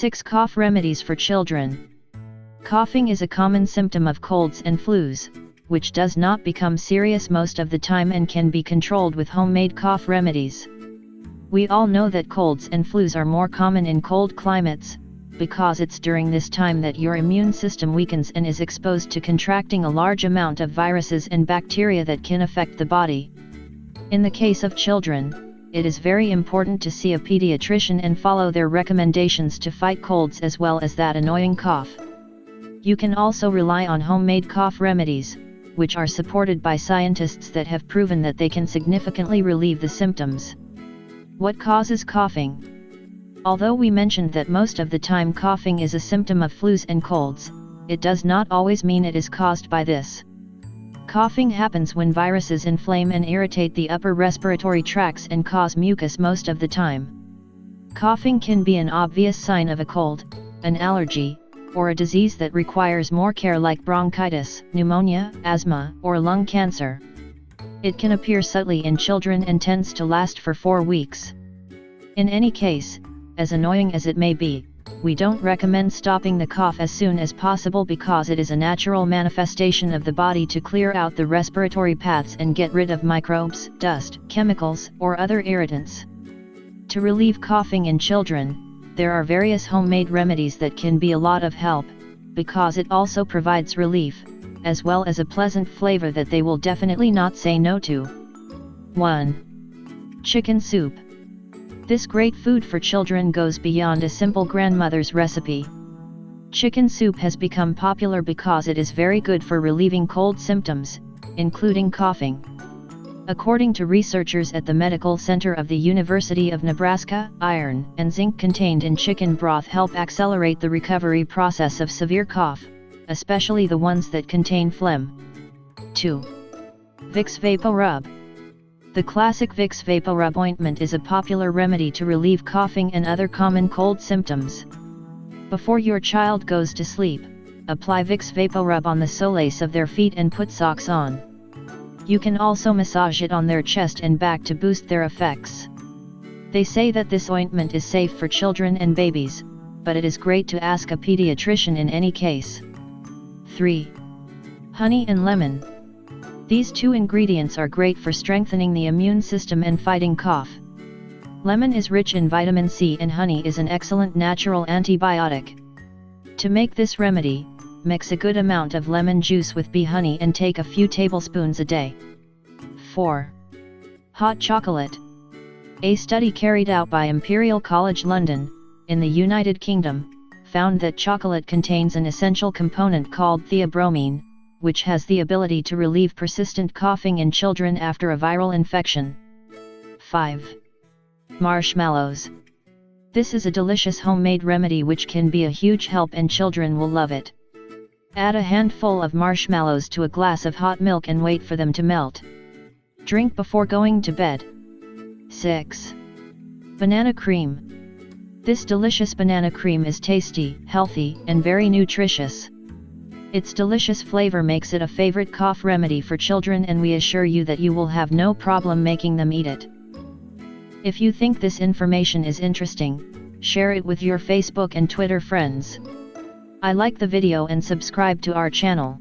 6 Cough remedies for children. Coughing is a common symptom of colds and flus, which does not become serious most of the time and can be controlled with homemade cough remedies. We all know that colds and flus are more common in cold climates, because it's during this time that your immune system weakens and is exposed to contracting a large amount of viruses and bacteria that can affect the body. In the case of children, it is very important to see a pediatrician and follow their recommendations to fight colds as well as that annoying cough. You can also rely on homemade cough remedies, which are supported by scientists that have proven that they can significantly relieve the symptoms. What causes coughing? Although we mentioned that most of the time coughing is a symptom of flus and colds, it does not always mean it is caused by this. Coughing happens when viruses inflame and irritate the upper respiratory tracts and cause mucus most of the time. Coughing can be an obvious sign of a cold, an allergy, or a disease that requires more care like bronchitis, pneumonia, asthma, or lung cancer. It can appear subtly in children and tends to last for 4 weeks. In any case, as annoying as it may be, we don't recommend stopping the cough as soon as possible because it is a natural manifestation of the body to clear out the respiratory paths and get rid of microbes, dust, chemicals, or other irritants. To relieve coughing in children, there are various homemade remedies that can be a lot of help, because it also provides relief, as well as a pleasant flavor that they will definitely not say no to. 1. Chicken soup. This great food for children goes beyond a simple grandmother's recipe. Chicken soup has become popular because it is very good for relieving cold symptoms, including coughing. According to researchers at the Medical Center of the University of Nebraska, iron and zinc contained in chicken broth help accelerate the recovery process of severe cough, especially the ones that contain phlegm. 2. Vicks VapoRub. The classic Vicks VapoRub ointment is a popular remedy to relieve coughing and other common cold symptoms. Before your child goes to sleep, apply Vicks VapoRub on the soles of their feet and put socks on. You can also massage it on their chest and back to boost their effects. They say that this ointment is safe for children and babies, but it is great to ask a pediatrician in any case. 3. Honey and lemon. These 2 ingredients are great for strengthening the immune system and fighting cough. Lemon is rich in vitamin C and honey is an excellent natural antibiotic. To make this remedy, mix a good amount of lemon juice with bee honey and take a few tablespoons a day. 4. Hot chocolate. A study carried out by Imperial College London, in the United Kingdom, found that chocolate contains an essential component called theobromine, which has the ability to relieve persistent coughing in children after a viral infection. 5. Marshmallows. This is a delicious homemade remedy which can be a huge help and children will love it. Add a handful of marshmallows to a glass of hot milk and wait for them to melt. Drink before going to bed. 6. Banana cream. This delicious banana cream is tasty, healthy, and very nutritious. Its delicious flavor makes it a favorite cough remedy for children and we assure you that you will have no problem making them eat it. If you think this information is interesting, share it with your Facebook and Twitter friends. I like the video and subscribe to our channel.